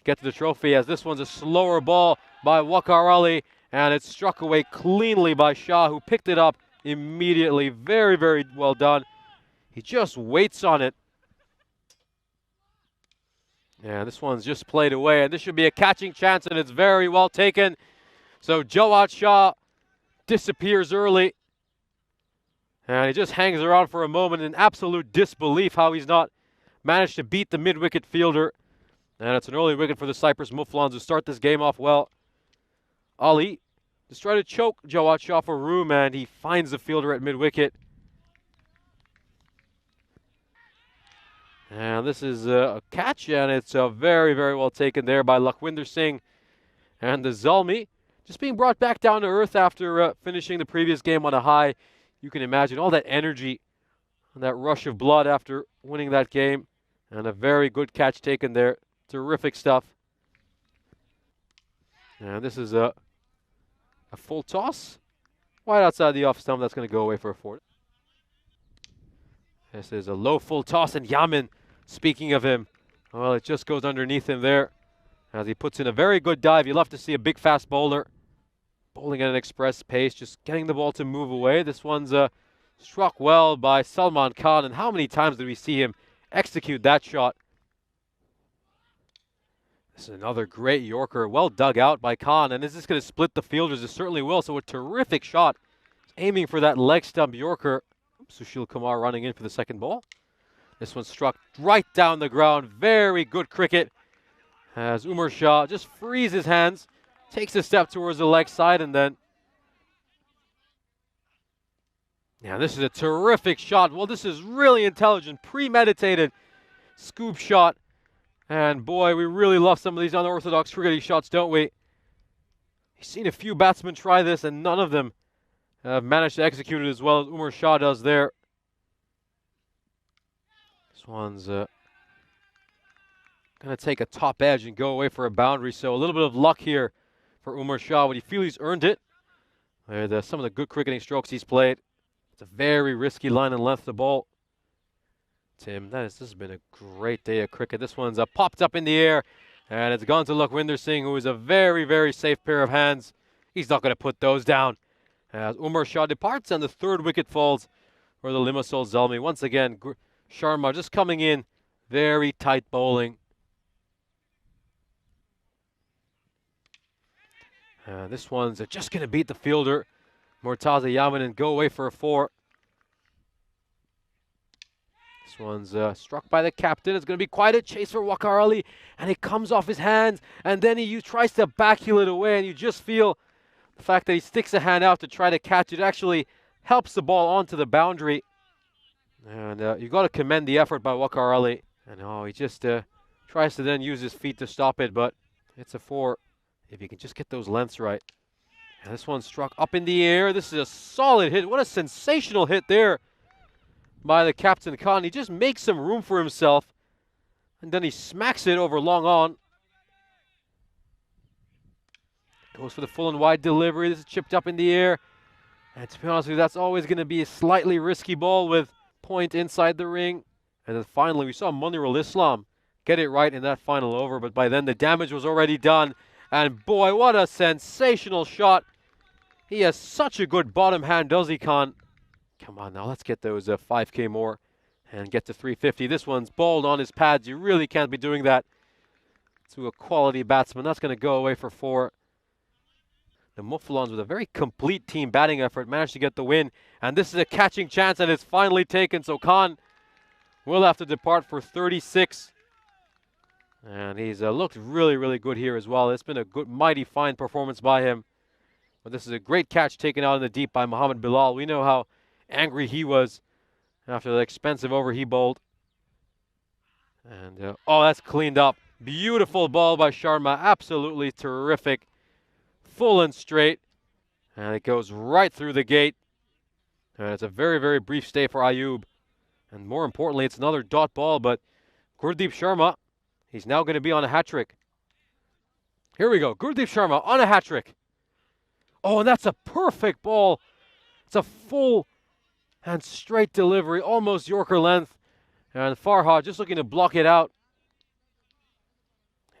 get to the trophy, as this one's a slower ball by Waqar Ali, and it's struck away cleanly by Shah, who picked it up immediately. Very, very well done. He just waits on it. Yeah, this one's just played away, and this should be a catching chance, and it's very well taken. So Jawad Shah disappears early, and he just hangs around for a moment in absolute disbelief how he's not managed to beat the mid-wicket fielder. And it's an early wicket for the Cyprus Muflons, who start this game off well. Ali just trying to choke Jawad Shah for room, and he finds the fielder at mid-wicket. And this is a catch, and it's very, very well taken there by Lakhwinder Singh. And the Zalmi just being brought back down to earth after finishing the previous game on a high. You can imagine all that energy and that rush of blood after winning that game. And a very good catch taken there. Terrific stuff. And this is a full toss. Wide outside the off stump. That's going to go away for a 4. This is a low full toss, and Yamin, speaking of him, well, it just goes underneath him there as he puts in a very good dive. You love to see a big fast bowler bowling at an express pace, just getting the ball to move away. This one's struck well by Salman Khan, and how many times did we see him execute that shot? This is another great Yorker, well dug out by Khan, and is this going to split the fielders? It certainly will, so a terrific shot. Aiming for that leg stump Yorker. Sushil Kumar running in for the second ball. This one struck right down the ground. Very good cricket as Umar Shah just frees his hands, takes a step towards the leg side, and then... Yeah, this is a terrific shot. Well, this is really intelligent, premeditated scoop shot. And boy, we really love some of these unorthodox cricketing shots, don't we? We've seen a few batsmen try this, and none of them have managed to execute it as well as Umar Shah does there. This one's going to take a top edge and go away for a boundary. So a little bit of luck here for Umar Shah. Would he feel he's earned it? Some of the good cricketing strokes he's played. It's a very risky line and length of ball. Tim, this has been a great day of cricket. This one's popped up in the air, and it's gone to Lakhwinder Singh, who is a very, very safe pair of hands. He's not going to put those down. As Umar Shah departs and the third wicket falls for the Limassol Zalmi. Once again, Sharma just coming in, very tight bowling. This one's just going to beat the fielder, Murtaza Yamin, and go away for a 4. This one's struck by the captain. It's going to be quite a chase for Waqar Ali, and it comes off his hands, and then he tries to backheel it away, and you just feel the fact that he sticks a hand out to try to catch it actually helps the ball onto the boundary. And you got to commend the effort by Waqar Ali. And he just tries to then use his feet to stop it, but it's a 4 if he can just get those lengths right. And this one struck up in the air. This is a solid hit. What a sensational hit there by the captain Khan. He just makes some room for himself, and then he smacks it over long on. Goes for the full and wide delivery. This is chipped up in the air. And to be honest with you, that's always going to be a slightly risky ball with point inside the ring. And then finally, we saw Munirul Islam get it right in that final over, but by then the damage was already done. And boy, what a sensational shot. He has such a good bottom hand, does he, Khan? Come on now, let's get those 5K more and get to 350. This one's bowled on his pads. You really can't be doing that to a quality batsman. That's going to go away for 4. The Muflons, with a very complete team batting effort, managed to get the win. And this is a catching chance, and it's finally taken. So Khan will have to depart for 36. And he's looked really, really good here as well. It's been a good, mighty fine performance by him. But this is a great catch taken out in the deep by Mohammed Bilal. We know how angry he was after the expensive over he bowled. And, that's cleaned up. Beautiful ball by Sharma. Absolutely terrific. Full and straight. And it goes right through the gate. And it's a very, very brief stay for Ayub. And more importantly, it's another dot ball, but Gurdeep Sharma, he's now going to be on a hat-trick. Here we go. Gurdeep Sharma on a hat-trick. Oh, and that's a perfect ball. It's a full and straight delivery, almost Yorker length. And Farhad just looking to block it out.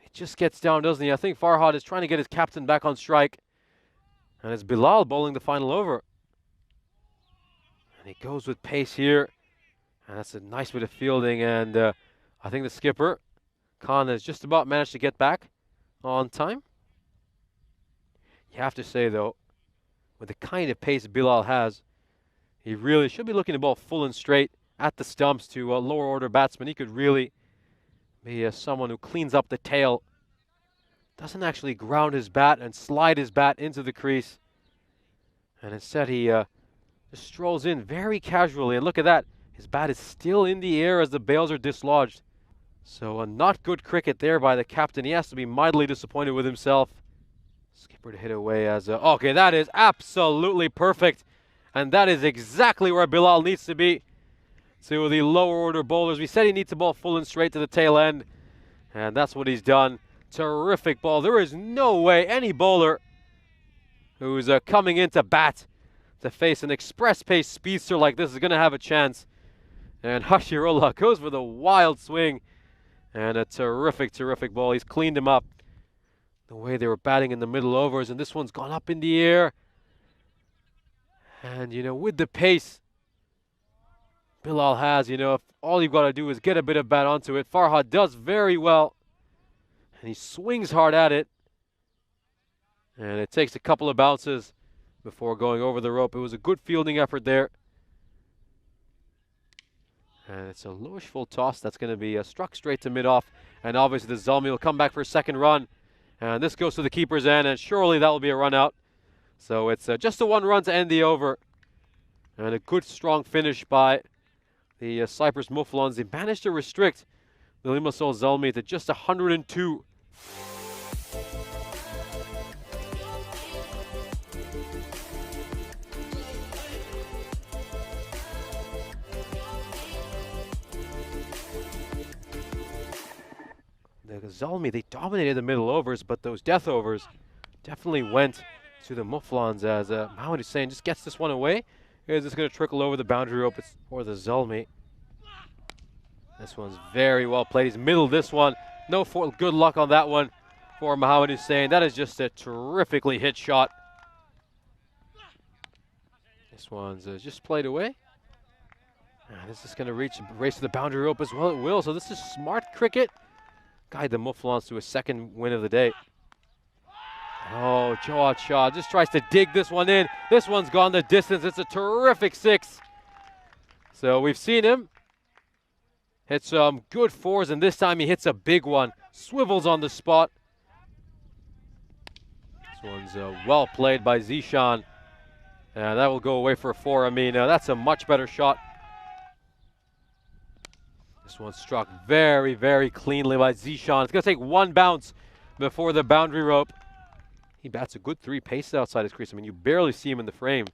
He just gets down, doesn't he? I think Farhad is trying to get his captain back on strike. And it's Bilal bowling the final over. And he goes with pace here. And that's a nice bit of fielding. And I think the skipper, Khan, has just about managed to get back on time. You have to say, though, with the kind of pace Bilal has, he really should be looking to bowl full and straight at the stumps to a lower order batsman. He could really be someone who cleans up the tail, doesn't actually ground his bat and slide his bat into the crease. And instead he just strolls in very casually. And look at that. His bat is still in the air as the bails are dislodged. So not good cricket there by the captain. He has to be mildly disappointed with himself. Skipper to hit away as okay, that is absolutely perfect. And that is exactly where Bilal needs to be. To the lower order bowlers. We said he needs to bowl full and straight to the tail end. And that's what he's done. Terrific ball. There is no way any bowler who's coming into bat to face an express pace speedster like this is going to have a chance. And Hashirullah goes for the wild swing. And a terrific, terrific ball. He's cleaned him up. The way they were batting in the middle overs. And this one's gone up in the air. And, you know, with the pace Bilal has, you know, if all you've got to do is get a bit of bat onto it. Farhad does very well. And he swings hard at it. And it takes a couple of bounces before going over the rope. It was a good fielding effort there. And it's a lowish full toss that's going to be struck straight to mid-off. And obviously the Zalmi will come back for a second run. And this goes to the keeper's end, and surely that will be a run out. So it's just a 1 run to end the over. And a good strong finish by the Cyprus Muflons. They managed to restrict the Limassol Zalmi to just 102. The Zalmi, they dominated the middle overs, but those death overs definitely went to the Muflons as Mohamed Hussain just gets this one away. Here's just going to trickle over the boundary rope for the Zalmi. This one's very well played. He's middled this one. No good luck on that one for Mohamed Hussain. That is just a terrifically hit shot. This one's just played away. And this is going to race to the boundary rope as well. It will. So this is smart cricket. Guide the Muflons to a second win of the day. Oh, Jawad Shah just tries to dig this one in. This one's gone the distance. It's a terrific 6. So we've seen him hit some good 4s, and this time he hits a big one. Swivels on the spot. This one's well played by Zishan. And that will go away for a 4. I mean, that's a much better shot. This one struck very, very cleanly by Zishan. It's going to take 1 bounce before the boundary rope. He bats a good 3 paces outside his crease. I mean, you barely see him in the frame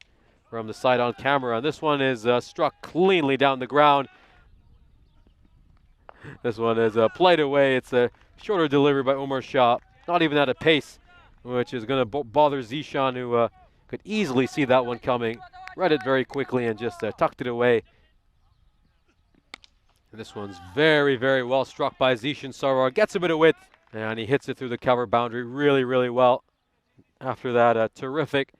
from the side on camera. And this one is struck cleanly down the ground. This one is played away. It's a shorter delivery by Umar Shah. Not even at a pace, which is going to bother Zishan, who could easily see that one coming. Read it very quickly and just tucked it away. And this one's very, very well struck by Zishan Sarwar. Gets a bit of width, and he hits it through the cover boundary really, really well. After that, a terrific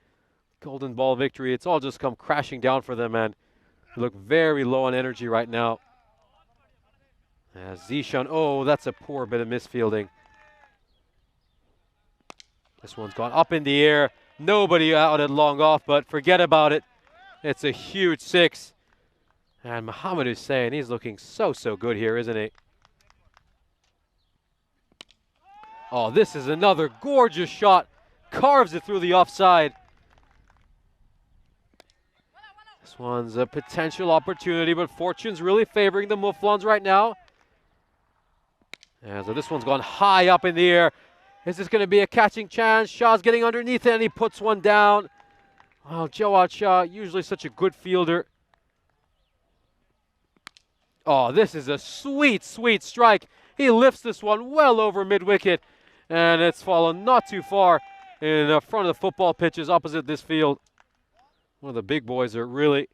golden ball victory. It's all just come crashing down for them, and they look very low on energy right now. As Zishan, oh, that's a poor bit of misfielding. This one's gone up in the air. Nobody out at long off, but forget about it. It's a huge 6. And Mohamed Hussain, he's looking so, so good here, isn't he? Oh, this is another gorgeous shot. Carves it through the offside. This one's a potential opportunity, but fortune's really favoring the Muflons right now. And so this one's gone high up in the air. Is this going to be a catching chance? Shah's getting underneath it, and he puts one down. Oh, Jawad Shah, usually such a good fielder. Oh, this is a sweet, sweet strike. He lifts this one well over mid-wicket, and it's fallen not too far in front of the football pitches opposite this field. One of the big boys are really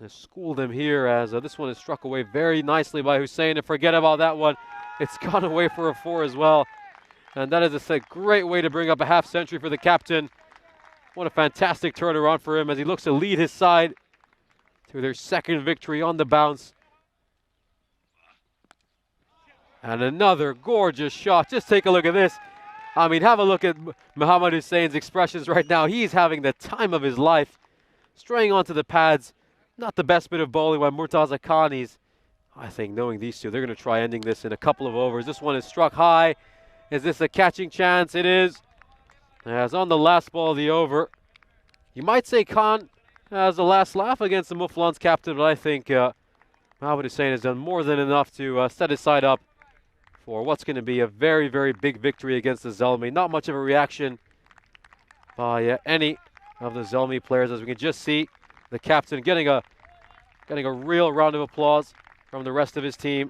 schooled him here as this one is struck away very nicely by Hussain. And forget about that one. It's gone away for a 4 as well. And that is a great way to bring up a half century for the captain. What a fantastic turnaround for him as he looks to lead his side to their second victory on the bounce. And another gorgeous shot. Just take a look at this. I mean, have a look at Mohamed Hussein's expressions right now. He's having the time of his life. Straying onto the pads. Not the best bit of bowling by Murtaza Khani's. I think knowing these two, they're going to try ending this in a couple of overs. This one is struck high. Is this a catching chance? It is. As on the last ball of the over. You might say Khan has the last laugh against the Mouflon's captain, but I think Mohamed Hussein has done more than enough to set his side up for what's going to be a very, very big victory against the Zelmi. Not much of a reaction by any of the Zelmi players, as we can just see the captain getting a real round of applause from the rest of his team.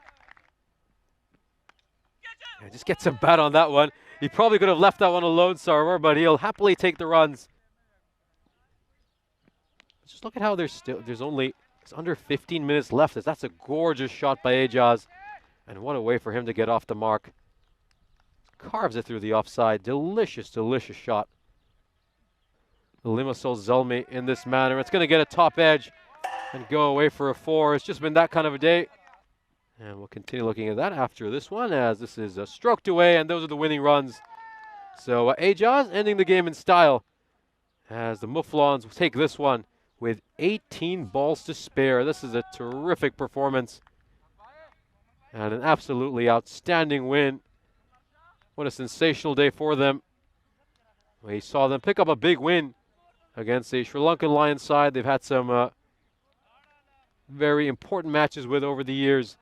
Yeah, just get some bat on that one. He probably could have left that one alone, Sarwar, but he'll happily take the runs. Just look at how there's under 15 minutes left. That's a gorgeous shot by Ajaz. And what a way for him to get off the mark. Carves it through the offside. Delicious, delicious shot. The Limassol Zelmi in this manner. It's going to get a top edge and go away for a 4. It's just been that kind of a day. And we'll continue looking at that after this one, as this is stroked away, and those are the winning runs. So Ajaz ending the game in style, as the Mouflons take this one with 18 balls to spare. This is a terrific performance and an absolutely outstanding win. What a sensational day for them. We saw them pick up a big win against a Sri Lankan Lions side they've had some very important matches with over the years.